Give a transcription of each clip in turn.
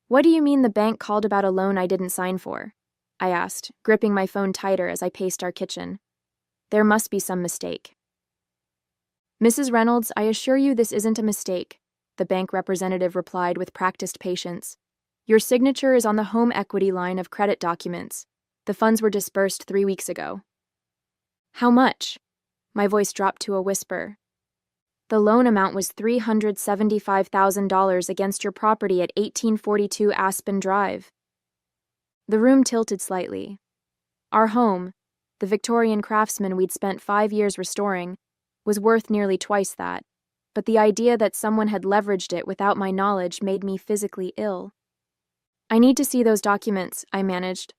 What do you mean the bank called about a loan I didn't sign for? I asked, gripping my phone tighter as I paced our kitchen. There must be some mistake. Mrs. Reynolds, I assure you this isn't a mistake, the bank representative replied with practiced patience. Your signature is on the home equity line of credit documents. The funds were disbursed 3 weeks ago. How much? My voice dropped to a whisper. The loan amount was $375,000 against your property at 1842 Aspen Drive. The room tilted slightly. Our home, the Victorian craftsman we'd spent 5 years restoring, was worth nearly twice that, but the idea that someone had leveraged it without my knowledge made me physically ill. I need to see those documents, I managed.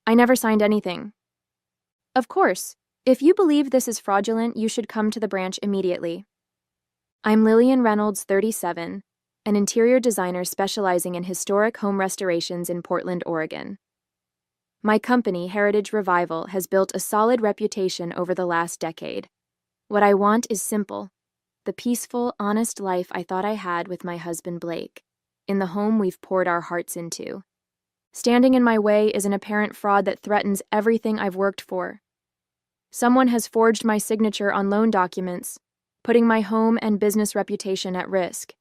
I never signed anything. Of course, if you believe this is fraudulent, you should come to the branch immediately. I'm Lillian Reynolds, 37, an interior designer specializing in historic home restorations in Portland, Oregon. My company, Heritage Revival, has built a solid reputation over the last decade. What I want is simple: the peaceful, honest life I thought I had with my husband Blake, in the home we've poured our hearts into. Standing in my way is an apparent fraud that threatens everything I've worked for. Someone has forged my signature on loan documents, putting my home and business reputation at risk.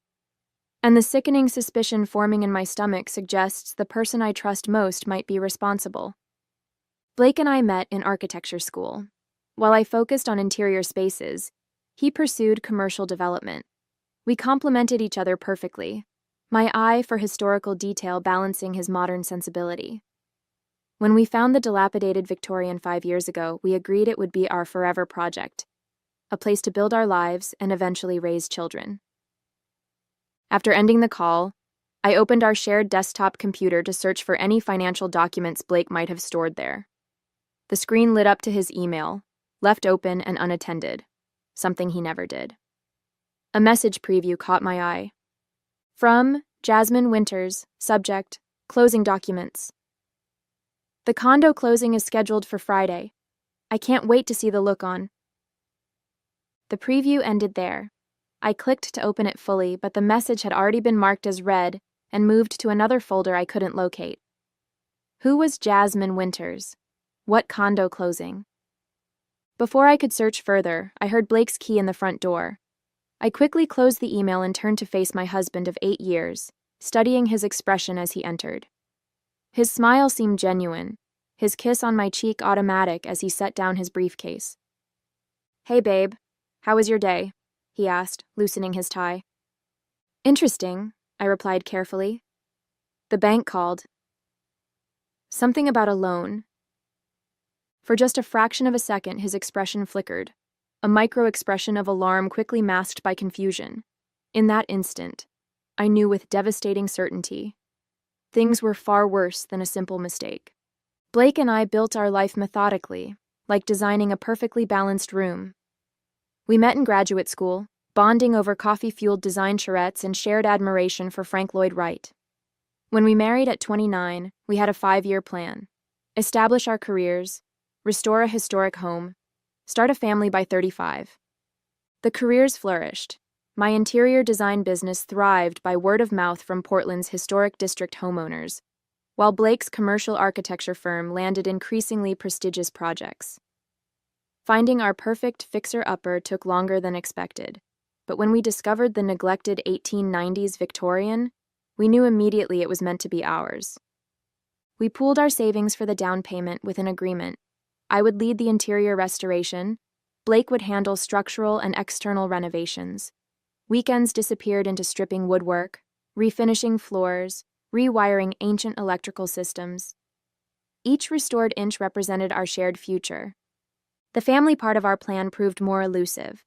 And the sickening suspicion forming in my stomach suggests the person I trust most might be responsible. Blake and I met in architecture school. While I focused on interior spaces, he pursued commercial development. We complemented each other perfectly, my eye for historical detail balancing his modern sensibility. When we found the dilapidated Victorian 5 years ago, we agreed it would be our forever project, a place to build our lives and eventually raise children. After ending the call, I opened our shared desktop computer to search for any financial documents Blake might have stored there. The screen lit up to his email, left open and unattended, something he never did. A message preview caught my eye. From Jasmine Winters, subject, closing documents. The condo closing is scheduled for Friday. I can't wait to see the look on. The preview ended there. I clicked to open it fully, but the message had already been marked as read and moved to another folder I couldn't locate. Who was Jasmine Winters? What condo closing? Before I could search further, I heard Blake's key in the front door. I quickly closed the email and turned to face my husband of 8 years, studying his expression as he entered. His smile seemed genuine, his kiss on my cheek automatic as he set down his briefcase. Hey babe, how was your day? He asked, loosening his tie. Interesting, I replied carefully. The bank called. Something about a loan. For just a fraction of a second, his expression flickered, a micro-expression of alarm quickly masked by confusion. In that instant, I knew with devastating certainty, things were far worse than a simple mistake. Blake and I built our life methodically, like designing a perfectly balanced room. We met in graduate school, bonding over coffee-fueled design charrettes and shared admiration for Frank Lloyd Wright. When we married at 29, we had a 5-year plan: establish our careers, restore a historic home, start a family by 35. The careers flourished. My interior design business thrived by word of mouth from Portland's historic district homeowners, while Blake's commercial architecture firm landed increasingly prestigious projects. Finding our perfect fixer-upper took longer than expected, but when we discovered the neglected 1890s Victorian, we knew immediately it was meant to be ours. We pooled our savings for the down payment with an agreement. I would lead the interior restoration, Blake would handle structural and external renovations. Weekends disappeared into stripping woodwork, refinishing floors, rewiring ancient electrical systems. Each restored inch represented our shared future. The family part of our plan proved more elusive.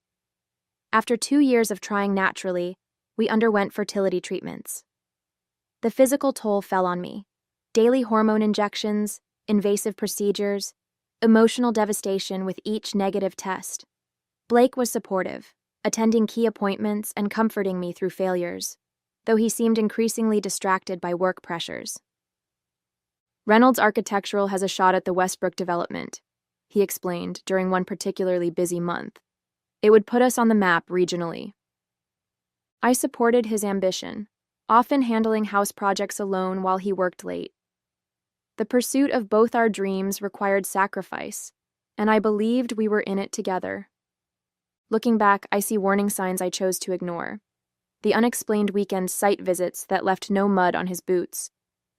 After 2 years of trying naturally, we underwent fertility treatments. The physical toll fell on me. Daily hormone injections, invasive procedures, emotional devastation with each negative test. Blake was supportive, attending key appointments and comforting me through failures, though he seemed increasingly distracted by work pressures. Reynolds Architectural has a shot at the Westbrook development, he explained during one particularly busy month. It would put us on the map regionally. I supported his ambition. often handling house projects alone while he worked late. The pursuit of both our dreams required sacrifice, and I believed we were in it together. Looking back, I see warning signs I chose to ignore. The unexplained weekend site visits that left no mud on his boots,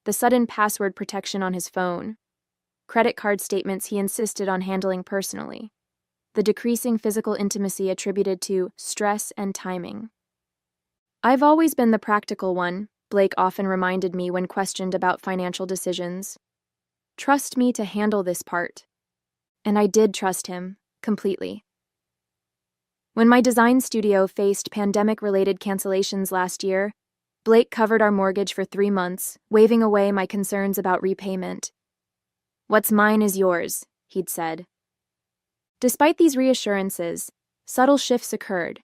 the sudden password protection on his phone, credit card statements he insisted on handling personally, the decreasing physical intimacy attributed to stress and timing. I've always been the practical one, Blake often reminded me when questioned about financial decisions. Trust me to handle this part. And I did trust him, completely. When my design studio faced pandemic-related cancellations last year, Blake covered our mortgage for 3 months, waving away my concerns about repayment. "What's mine is yours," he'd said. Despite these reassurances, subtle shifts occurred.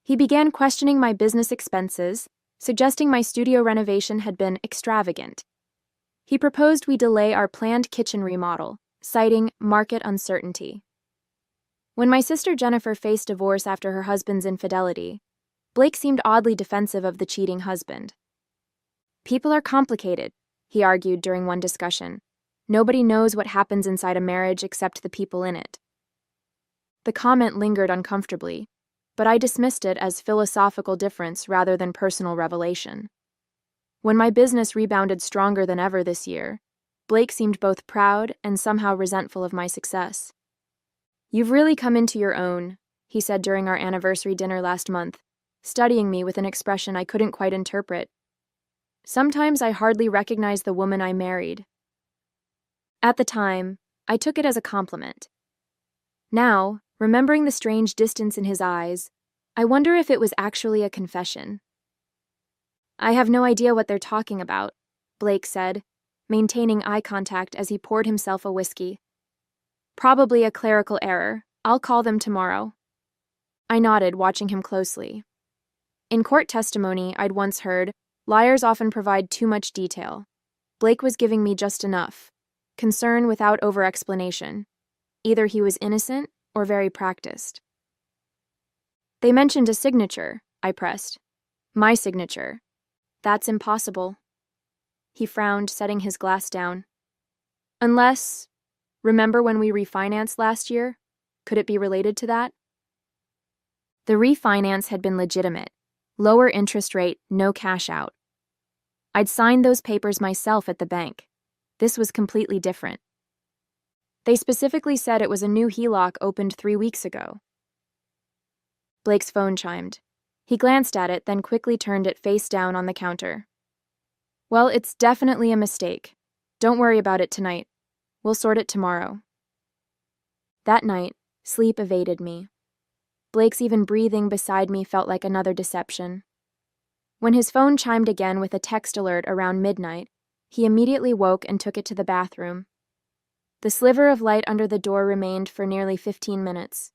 He began questioning my business expenses, suggesting my studio renovation had been extravagant. He proposed we delay our planned kitchen remodel, citing market uncertainty. When my sister Jennifer faced divorce after her husband's infidelity, Blake seemed oddly defensive of the cheating husband. "People are complicated," he argued during one discussion. "Nobody knows what happens inside a marriage except the people in it." The comment lingered uncomfortably, but I dismissed it as philosophical difference rather than personal revelation. When my business rebounded stronger than ever this year, Blake seemed both proud and somehow resentful of my success. "You've really come into your own," he said during our anniversary dinner last month, studying me with an expression I couldn't quite interpret. "Sometimes I hardly recognize the woman I married." At the time, I took it as a compliment. Now, remembering the strange distance in his eyes, I wonder if it was actually a confession. "I have no idea what they're talking about," Blake said, maintaining eye contact as he poured himself a whiskey. "Probably a clerical error. I'll call them tomorrow." I nodded, watching him closely. In court testimony I'd once heard, liars often provide too much detail. Blake was giving me just enough. Concern without over-explanation. Either he was innocent or very practiced. "They mentioned a signature," I pressed. "My signature. That's impossible." He frowned, setting his glass down. "Unless, remember when we refinanced last year? Could it be related to that?" The refinance had been legitimate. Lower interest rate, no cash out. I'd signed those papers myself at the bank. This was completely different. They specifically said it was a new HELOC opened 3 weeks ago. Blake's phone chimed. He glanced at it, then quickly turned it face down on the counter. "Well, it's definitely a mistake. Don't worry about it tonight. We'll sort it tomorrow." That night, sleep evaded me. Blake's even breathing beside me felt like another deception. When his phone chimed again with a text alert around midnight, he immediately woke and took it to the bathroom. The sliver of light under the door remained for nearly 15 minutes.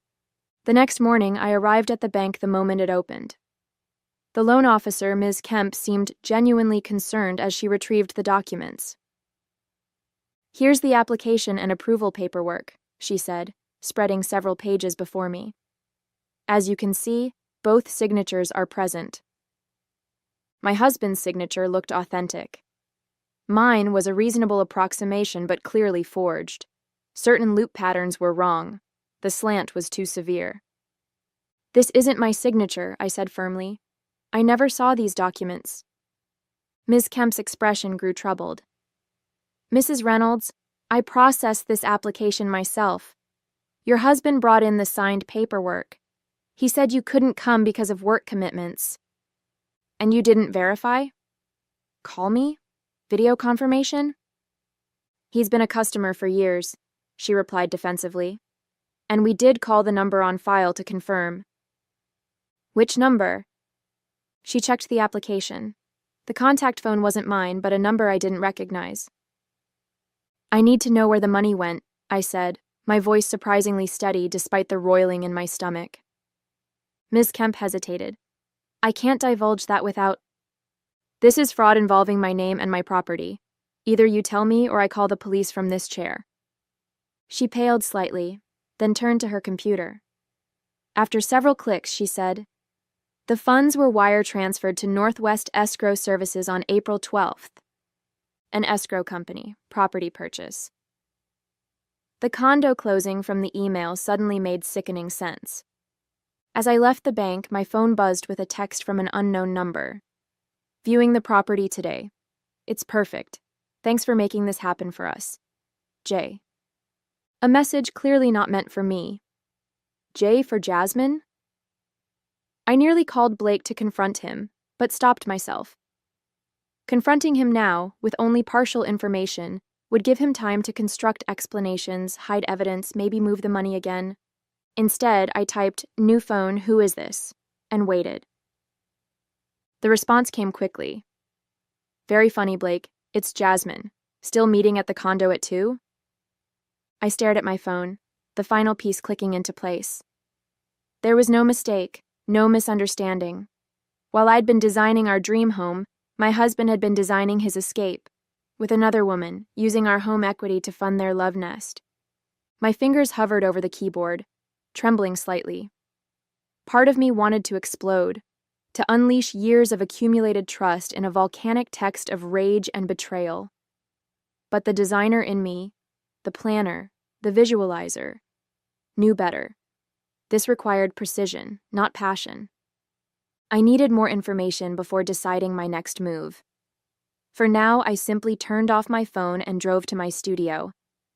The next morning, I arrived at the bank the moment it opened. The loan officer, Ms. Kemp, seemed genuinely concerned as she retrieved the documents. "Here's the application and approval paperwork," she said, spreading several pages before me. "As you can see, both signatures are present." My husband's signature looked authentic. Mine was a reasonable approximation but clearly forged. Certain loop patterns were wrong. The slant was too severe. "This isn't my signature," I said firmly. "I never saw these documents." Ms. Kemp's expression grew troubled. "Mrs. Reynolds, I processed this application myself. Your husband brought in the signed paperwork. He said you couldn't come because of work commitments." "And you didn't verify?" "Call me? Video confirmation?" "He's been a customer for years," she replied defensively. "And we did call the number on file to confirm." "Which number?" She checked the application. The contact phone wasn't mine, but a number I didn't recognize. "I need to know where the money went," I said, my voice surprisingly steady despite the roiling in my stomach. Ms. Kemp hesitated. "I can't divulge that without—" "This is fraud involving my name and my property. Either you tell me or I call the police from this chair." She paled slightly, then turned to her computer. After several clicks, she said, The funds were wire transferred to Northwest Escrow Services on April 12th. An escrow company, property purchase. The condo closing from the email suddenly made sickening sense. As I left the bank, my phone buzzed with a text from an unknown number. Viewing the property today. It's perfect. Thanks for making this happen for us. J. A message clearly not meant for me. J for Jasmine? I nearly called Blake to confront him, but stopped myself. Confronting him now, with only partial information, would give him time to construct explanations, hide evidence, maybe move the money again. Instead, I typed, "New phone, who is this?" and waited. The response came quickly. "Very funny, Blake. It's Jasmine. Still meeting at the condo at 2?" I stared at my phone, the final piece clicking into place. There was no mistake, no misunderstanding. While I'd been designing our dream home, my husband had been designing his escape, with another woman, using our home equity to fund their love nest. My fingers hovered over the keyboard, trembling slightly. Part of me wanted to explode, to unleash years of accumulated trust in a volcanic text of rage and betrayal. But the designer in me, the planner, the visualizer, knew better. This required precision, not passion. I needed more information before deciding my next move. For now, I simply turned off my phone and drove to my studio,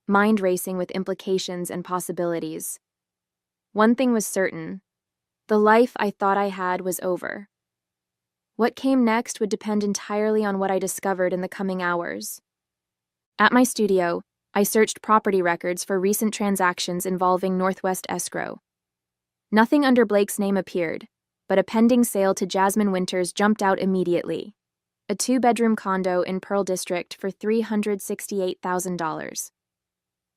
mind racing with implications and possibilities. One thing was certain: the life I thought I had was over. What came next would depend entirely on what I discovered in the coming hours. At my studio, I searched property records for recent transactions involving Northwest Escrow. Nothing under Blake's name appeared, but a pending sale to Jasmine Winters jumped out immediately. A 2-bedroom condo in Pearl District for $368,000.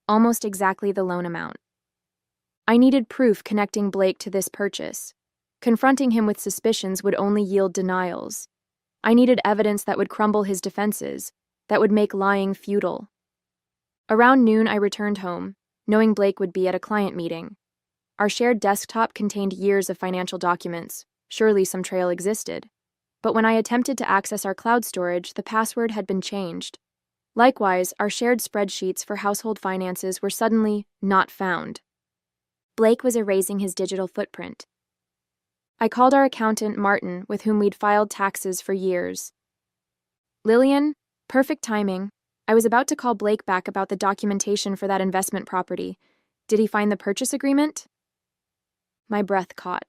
Almost exactly the loan amount. I needed proof connecting Blake to this purchase. Confronting him with suspicions would only yield denials. I needed evidence that would crumble his defenses, that would make lying futile. Around noon, I returned home, knowing Blake would be at a client meeting. Our shared desktop contained years of financial documents. Surely some trail existed. But when I attempted to access our cloud storage, the password had been changed. Likewise, our shared spreadsheets for household finances were suddenly not found. Blake was erasing his digital footprint. I called our accountant, Martin, with whom we'd filed taxes for years. "Lillian, perfect timing. I was about to call Blake back about the documentation for that investment property. Did he find the purchase agreement?" My breath caught.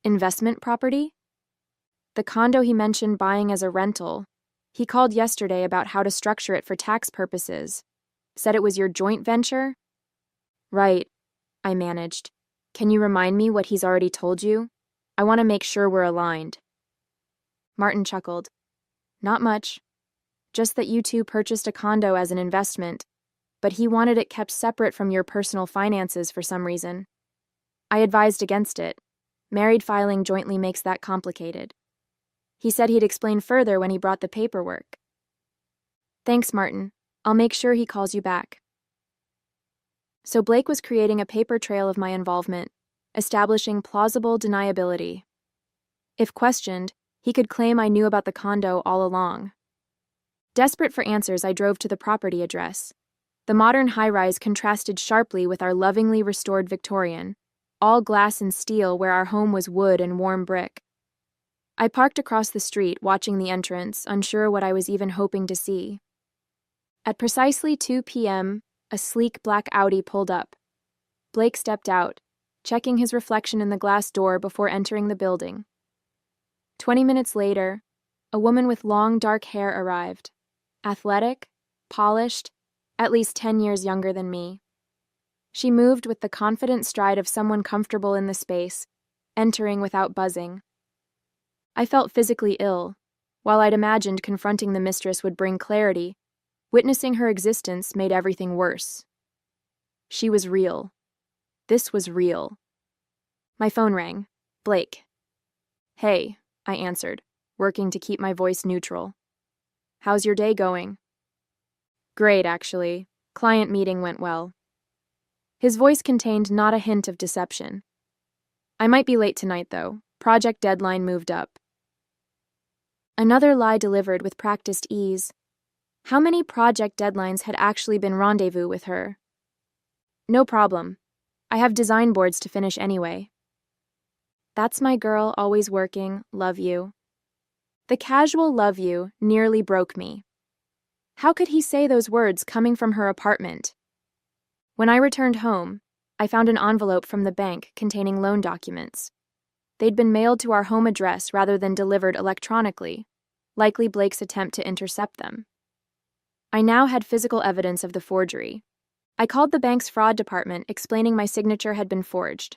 Investment property? The condo he mentioned buying as a rental. He called yesterday about how to structure it for tax purposes. Said it was your joint venture? Right, I managed. Can you remind me what he's already told you? I want to make sure we're aligned. Martin chuckled. Not much. Just that you two purchased a condo as an investment, but he wanted it kept separate from your personal finances for some reason. I advised against it. Married filing jointly makes that complicated. He said he'd explain further when he brought the paperwork. Thanks, Martin. I'll make sure he calls you back. So Blake was creating a paper trail of my involvement, establishing plausible deniability. If questioned, he could claim I knew about the condo all along. Desperate for answers, I drove to the property address. The modern high-rise contrasted sharply with our lovingly restored Victorian, all glass and steel where our home was wood and warm brick. I parked across the street, watching the entrance, unsure what I was even hoping to see. At precisely 2 p.m., a sleek black Audi pulled up. Blake stepped out, checking his reflection in the glass door before entering the building. 20 minutes later, a woman with long dark hair arrived. Athletic, polished, at least 10 years younger than me. She moved with the confident stride of someone comfortable in the space, entering without buzzing. I felt physically ill. While I'd imagined confronting the mistress would bring clarity, witnessing her existence made everything worse. She was real. This was real. My phone rang. Blake. Hey, I answered, working to keep my voice neutral. How's your day going? Great, actually. Client meeting went well. His voice contained not a hint of deception. I might be late tonight, though. project deadline moved up. Another lie delivered with practiced ease. How many project deadlines had actually been rendezvous with her? No problem. I have design boards to finish anyway. That's my girl, always working, love you. The casual love you nearly broke me. How could he say those words coming from her apartment? When I returned home, I found an envelope from the bank containing loan documents. They'd been mailed to our home address rather than delivered electronically, likely Blake's attempt to intercept them. I now had physical evidence of the forgery. I called the bank's fraud department, explaining my signature had been forged.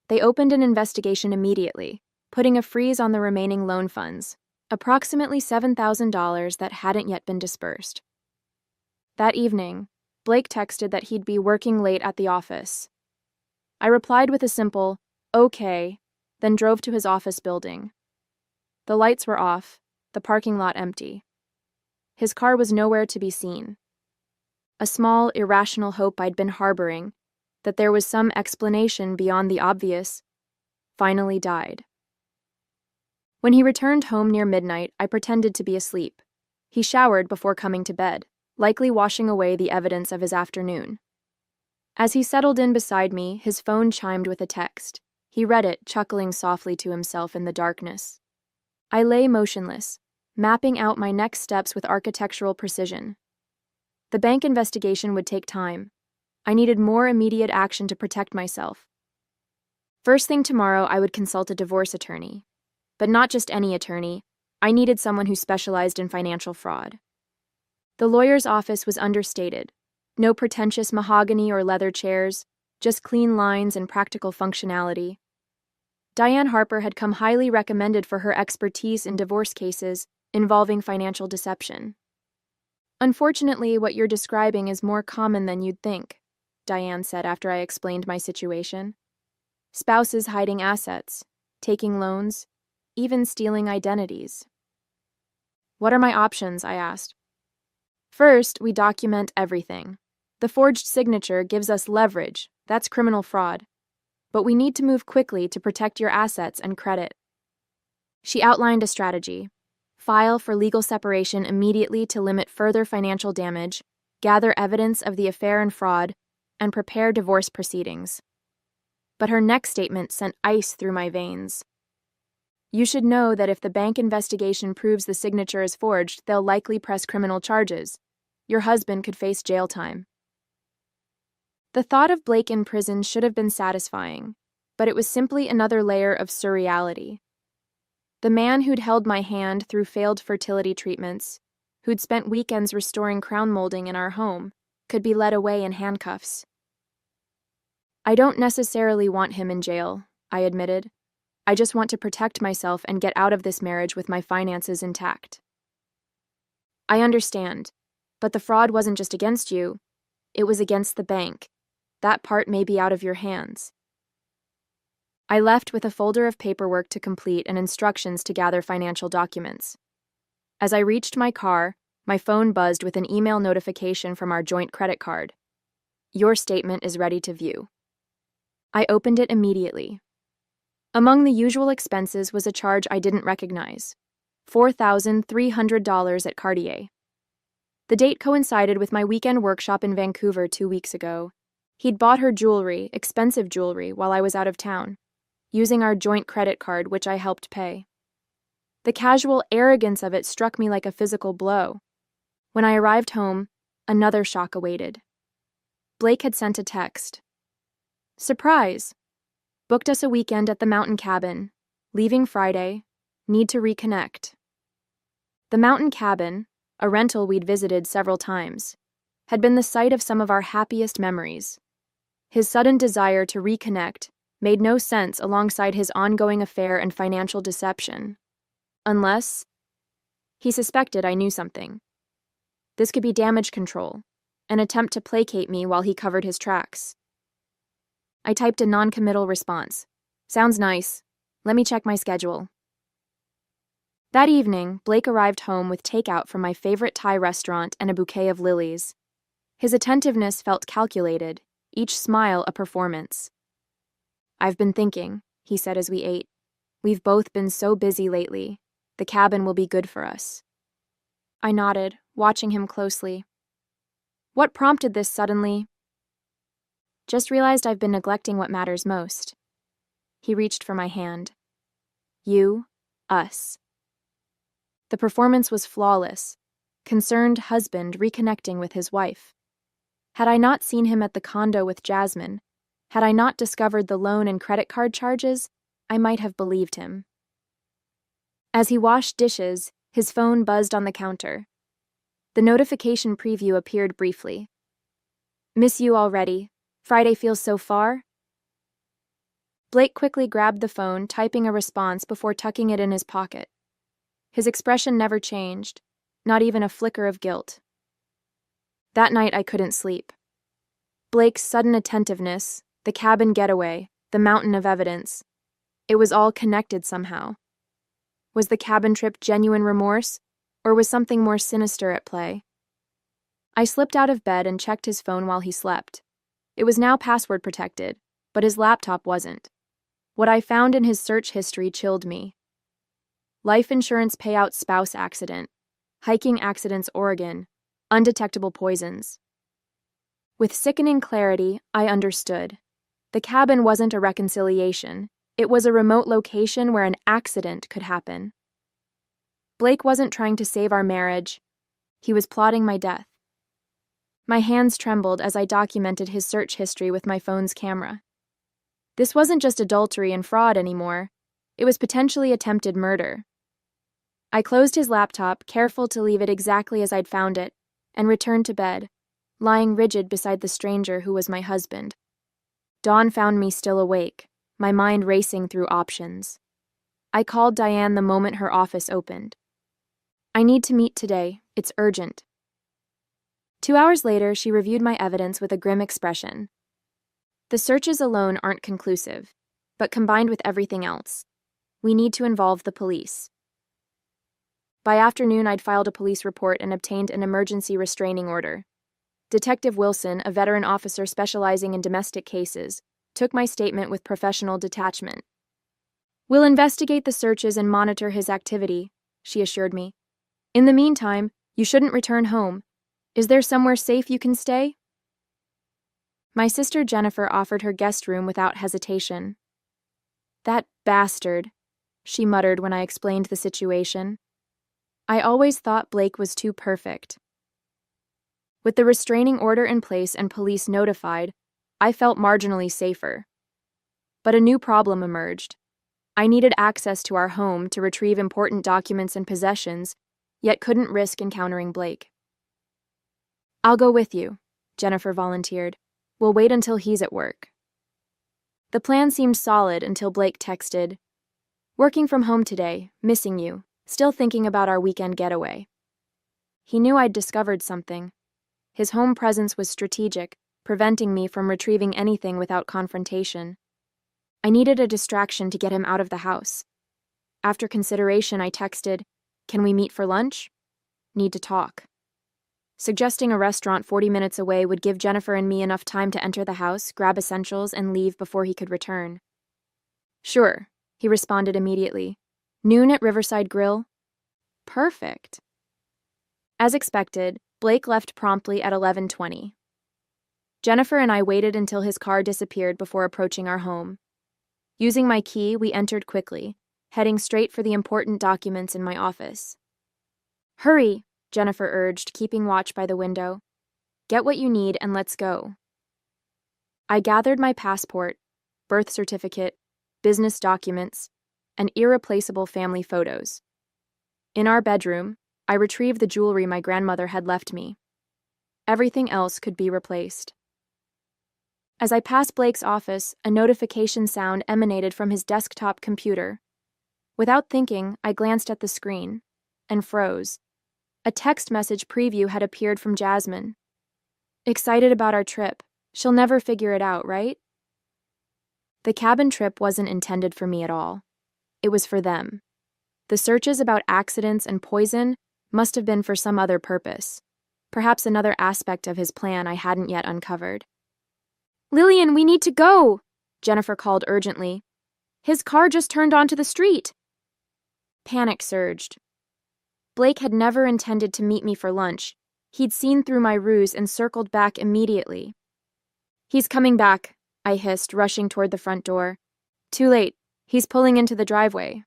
They opened an investigation immediately, putting a freeze on the remaining loan funds, approximately $7,000 that hadn't yet been dispersed. That evening, Blake texted that he'd be working late at the office. I replied with a simple, "Okay," then drove to his office building. The lights were off, the parking lot empty. His car was nowhere to be seen. A small, irrational hope I'd been harboring, that there was some explanation beyond the obvious, finally died. When he returned home near midnight, I pretended to be asleep. He showered before coming to bed, likely washing away the evidence of his afternoon. As he settled in beside me, his phone chimed with a text. He read it, chuckling softly to himself in the darkness. I lay motionless, mapping out my next steps with architectural precision. The bank investigation would take time. I needed more immediate action to protect myself. First thing tomorrow, I would consult a divorce attorney. But not just any attorney. I needed someone who specialized in financial fraud. The lawyer's office was understated. No pretentious mahogany or leather chairs, just clean lines and practical functionality. Diane Harper had come highly recommended for her expertise in divorce cases involving financial deception. Unfortunately, what you're describing is more common than you'd think, Diane said after I explained my situation. Spouses hiding assets, taking loans, even stealing identities. What are my options? I asked. First, we document everything. The forged signature gives us leverage. That's criminal fraud. But we need to move quickly to protect your assets and credit. She outlined a strategy. File for legal separation immediately to limit further financial damage, gather evidence of the affair and fraud, and prepare divorce proceedings. But her next statement sent ice through my veins. You should know that if the bank investigation proves the signature is forged, they'll likely press criminal charges. Your husband could face jail time. The thought of Blake in prison should have been satisfying, but it was simply another layer of surreality. The man who'd held my hand through failed fertility treatments, who'd spent weekends restoring crown molding in our home, could be led away in handcuffs. I don't necessarily want him in jail, I admitted. I just want to protect myself and get out of this marriage with my finances intact. I understand, but the fraud wasn't just against you. It was against the bank. That part may be out of your hands. I left with a folder of paperwork to complete and instructions to gather financial documents. As I reached my car, my phone buzzed with an email notification from our joint credit card. Your statement is ready to view. I opened it immediately. Among the usual expenses was a charge I didn't recognize, $4,300 at Cartier. The date coincided with my weekend workshop in Vancouver 2 weeks ago. He'd bought her jewelry, expensive jewelry, while I was out of town, using our joint credit card, which I helped pay. The casual arrogance of it struck me like a physical blow. When I arrived home, another shock awaited. Blake had sent a text. Surprise! Booked us a weekend at the mountain cabin. Leaving Friday. Need to reconnect. The mountain cabin, a rental we'd visited several times, had been the site of some of our happiest memories. His sudden desire to reconnect made no sense alongside his ongoing affair and financial deception. Unless he suspected I knew something. This could be damage control, an attempt to placate me while he covered his tracks. I typed a non-committal response. Sounds nice. Let me check my schedule. That evening, Blake arrived home with takeout from my favorite Thai restaurant and a bouquet of lilies. His attentiveness felt calculated, each smile a performance. I've been thinking, he said as we ate. We've both been so busy lately. The cabin will be good for us. I nodded, watching him closely. What prompted this suddenly? Just realized I've been neglecting what matters most. He reached for my hand. You, us. The performance was flawless. Concerned husband reconnecting with his wife. Had I not seen him at the condo with Jasmine, had I not discovered the loan and credit card charges, I might have believed him. As he washed dishes, his phone buzzed on the counter. The notification preview appeared briefly. Miss you already. Friday feels so far. Blake quickly grabbed the phone, typing a response before tucking it in his pocket. His expression never changed, not even a flicker of guilt. That night I couldn't sleep. Blake's sudden attentiveness, the cabin getaway, the mountain of evidence. It was all connected somehow. Was the cabin trip genuine remorse, or was something more sinister at play? I slipped out of bed and checked his phone while he slept. It was now password protected, but his laptop wasn't. What I found in his search history chilled me. Life insurance payout spouse accident, hiking accidents Oregon, undetectable poisons. With sickening clarity, I understood. The cabin wasn't a reconciliation. It was a remote location where an accident could happen. Blake wasn't trying to save our marriage. He was plotting my death. My hands trembled as I documented his search history with my phone's camera. This wasn't just adultery and fraud anymore. It was potentially attempted murder. I closed his laptop, careful to leave it exactly as I'd found it, and returned to bed, lying rigid beside the stranger who was my husband. Dawn found me still awake, my mind racing through options. I called Diane the moment her office opened. I need to meet today. It's urgent. 2 hours later, she reviewed my evidence with a grim expression. The searches alone aren't conclusive, but combined with everything else, we need to involve the police. By afternoon, I'd filed a police report and obtained an emergency restraining order. Detective Wilson, a veteran officer specializing in domestic cases, took my statement with professional detachment. We'll investigate the searches and monitor his activity, she assured me. In the meantime, you shouldn't return home. Is there somewhere safe you can stay? My sister Jennifer offered her guest room without hesitation. That bastard, she muttered when I explained the situation. I always thought Blake was too perfect. With the restraining order in place and police notified, I felt marginally safer. But a new problem emerged. I needed access to our home to retrieve important documents and possessions, yet couldn't risk encountering Blake. I'll go with you, Jennifer volunteered. We'll wait until he's at work. The plan seemed solid until Blake texted, "Working from home today, missing you, still thinking about our weekend getaway." He knew I'd discovered something. His home presence was strategic, preventing me from retrieving anything without confrontation. I needed a distraction to get him out of the house. After consideration, I texted, "Can we meet for lunch? Need to talk." Suggesting a restaurant 40 minutes away would give Jennifer and me enough time to enter the house, grab essentials, and leave before he could return. "Sure," he responded immediately. "Noon at Riverside Grill?" Perfect. As expected, Blake left promptly at 11:20. Jennifer and I waited until his car disappeared before approaching our home. Using my key, we entered quickly, heading straight for the important documents in my office. "Hurry," Jennifer urged, keeping watch by the window. "Get what you need and let's go." I gathered my passport, birth certificate, business documents, and irreplaceable family photos. In our bedroom, I retrieved the jewelry my grandmother had left me. Everything else could be replaced. As I passed Blake's office, a notification sound emanated from his desktop computer. Without thinking, I glanced at the screen and froze. A text message preview had appeared from Jasmine. "Excited about our trip. She'll never figure it out, right?" The cabin trip wasn't intended for me at all. It was for them. The searches about accidents and poison must have been for some other purpose, perhaps another aspect of his plan I hadn't yet uncovered. "Lillian, we need to go!" Jennifer called urgently. His car just turned onto the street. Panic surged. Blake had never intended to meet me for lunch. He'd seen through my ruse and circled back immediately. He's coming back, I hissed, rushing toward the front door. Too late. He's pulling into the driveway.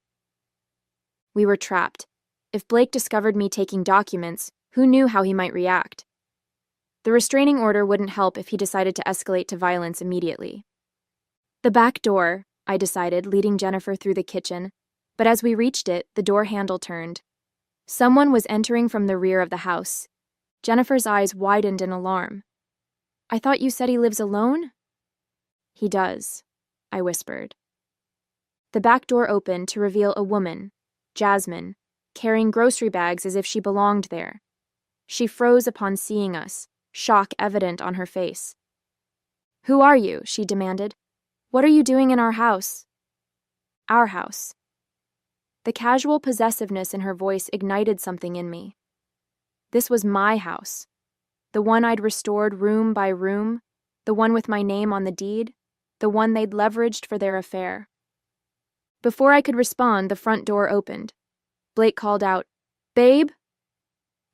We were trapped. If Blake discovered me taking documents, who knew how he might react? The restraining order wouldn't help if he decided to escalate to violence immediately. The back door, I decided, leading Jennifer through the kitchen, but as we reached it, the door handle turned. Someone was entering from the rear of the house. Jennifer's eyes widened in alarm. I thought you said he lives alone? He does, I whispered. The back door opened to reveal a woman, Jasmine, carrying grocery bags as if she belonged there. She froze upon seeing us, shock evident on her face. Who are you? She demanded. What are you doing in our house? Our house. The casual possessiveness in her voice ignited something in me. This was my house. The one I'd restored room by room, the one with my name on the deed, the one they'd leveraged for their affair. Before I could respond, the front door opened. Blake called out, Babe?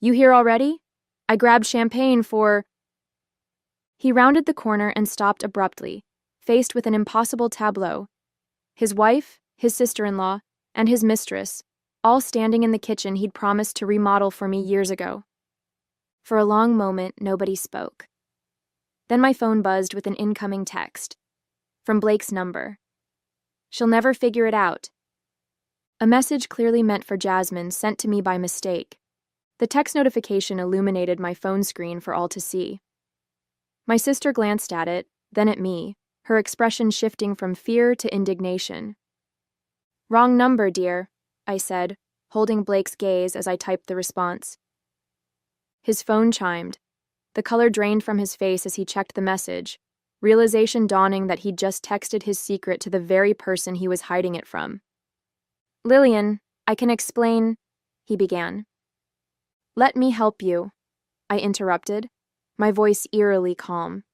You here already? I grabbed champagne for... He rounded the corner and stopped abruptly, faced with an impossible tableau. His wife, his sister-in-law, and his mistress, all standing in the kitchen he'd promised to remodel for me years ago. For a long moment, nobody spoke. Then my phone buzzed with an incoming text. From Blake's number. She'll never figure it out. A message clearly meant for Jasmine, sent to me by mistake. The text notification illuminated my phone screen for all to see. My sister glanced at it, then at me, her expression shifting from fear to indignation. Wrong number, dear, I said, holding Blake's gaze as I typed the response. His phone chimed. The color drained from his face as he checked the message, realization dawning that he'd just texted his secret to the very person he was hiding it from. Lillian, I can explain, he began. Let me help you, I interrupted, my voice eerily calm.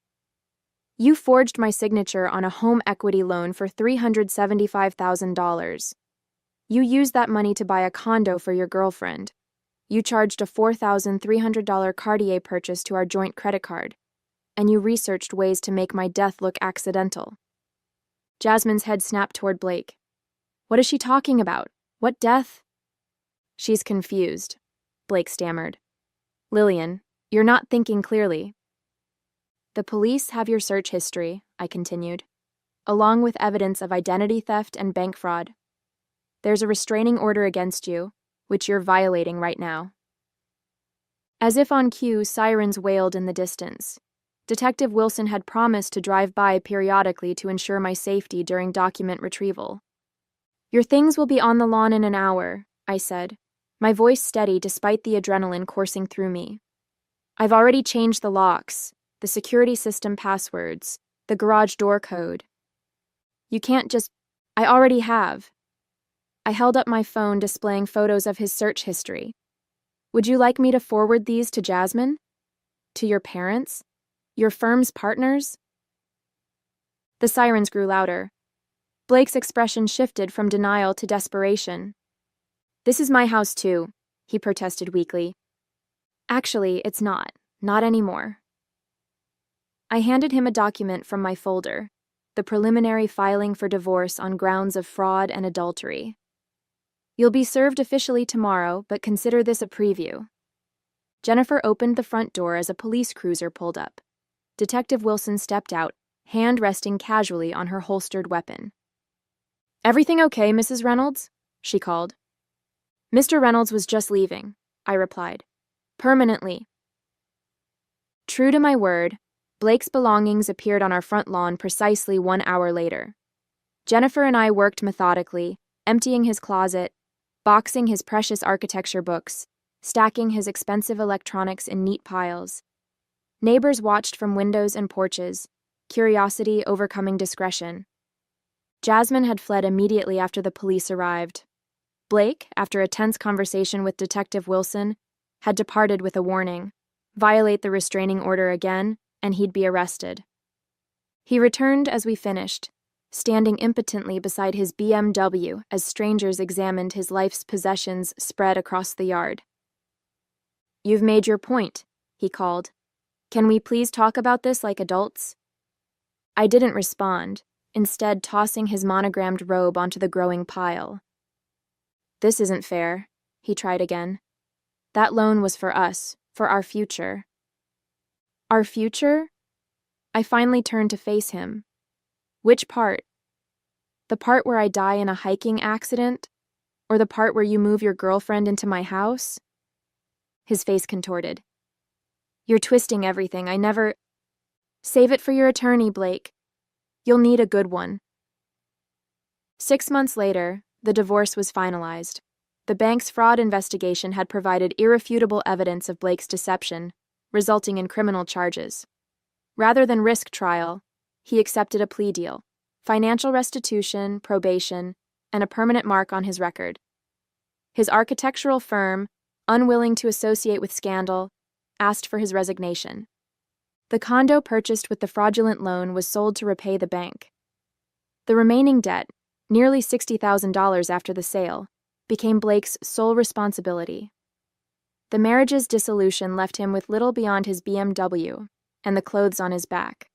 You forged my signature on a home equity loan for $375,000. You used that money to buy a condo for your girlfriend. You charged a $4,300 Cartier purchase to our joint credit card, and you researched ways to make my death look accidental. Jasmine's head snapped toward Blake. What is she talking about? What death? She's confused, Blake stammered. Lillian, you're not thinking clearly. The police have your search history, I continued, along with evidence of identity theft and bank fraud. There's a restraining order against you, which you're violating right now. As if on cue, sirens wailed in the distance. Detective Wilson had promised to drive by periodically to ensure my safety during document retrieval. Your things will be on the lawn in an hour, I said, my voice steady despite the adrenaline coursing through me. I've already changed the locks, the security system passwords, the garage door code. You can't just... I already have. I held up my phone displaying photos of his search history. Would you like me to forward these to Jasmine? To your parents? Your firm's partners? The sirens grew louder. Blake's expression shifted from denial to desperation. This is my house too, he protested weakly. Actually, it's not. Not anymore. I handed him a document from my folder, the preliminary filing for divorce on grounds of fraud and adultery. You'll be served officially tomorrow, but consider this a preview. Jennifer opened the front door as a police cruiser pulled up. Detective Wilson stepped out, hand resting casually on her holstered weapon. Everything okay, Mrs. Reynolds? She called. Mr. Reynolds was just leaving, I replied. Permanently. True to my word, Blake's belongings appeared on our front lawn precisely 1 hour later. Jennifer and I worked methodically, emptying his closet, boxing his precious architecture books, stacking his expensive electronics in neat piles. Neighbors watched from windows and porches, curiosity overcoming discretion. Jasmine had fled immediately after the police arrived. Blake, after a tense conversation with Detective Wilson, had departed with a warning: violate the restraining order again, and he'd be arrested. He returned as we finished, standing impotently beside his BMW as strangers examined his life's possessions spread across the yard. "You've made your point," he called. "Can we please talk about this like adults?" I didn't respond, instead tossing his monogrammed robe onto the growing pile. "This isn't fair," he tried again. "That loan was for us, for our future." "Our future?" I finally turned to face him. "Which part? The part where I die in a hiking accident? Or the part where you move your girlfriend into my house?" His face contorted. "You're twisting everything. I never—" "Save it for your attorney, Blake. You'll need a good one." 6 months later, the divorce was finalized. The bank's fraud investigation had provided irrefutable evidence of Blake's deception, resulting in criminal charges. Rather than risk trial, he accepted a plea deal, financial restitution, probation, and a permanent mark on his record. His architectural firm, unwilling to associate with scandal, asked for his resignation. The condo purchased with the fraudulent loan was sold to repay the bank. The remaining debt, nearly $60,000 after the sale, became Blake's sole responsibility. The marriage's dissolution left him with little beyond his BMW and the clothes on his back.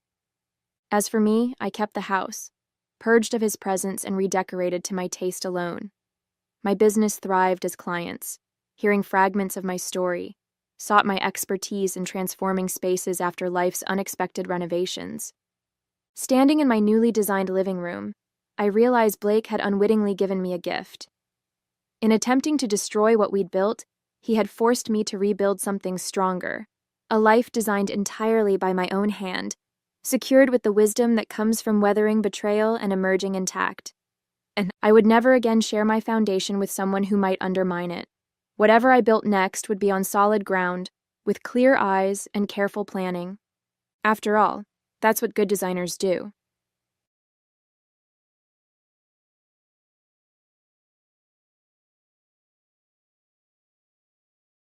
As for me, I kept the house, purged of his presence and redecorated to my taste alone. My business thrived as clients, hearing fragments of my story, sought my expertise in transforming spaces after life's unexpected renovations. Standing in my newly designed living room, I realized Blake had unwittingly given me a gift. In attempting to destroy what we'd built, he had forced me to rebuild something stronger, a life designed entirely by my own hand, secured with the wisdom that comes from weathering betrayal and emerging intact. And I would never again share my foundation with someone who might undermine it. Whatever I built next would be on solid ground, with clear eyes and careful planning. After all, that's what good designers do.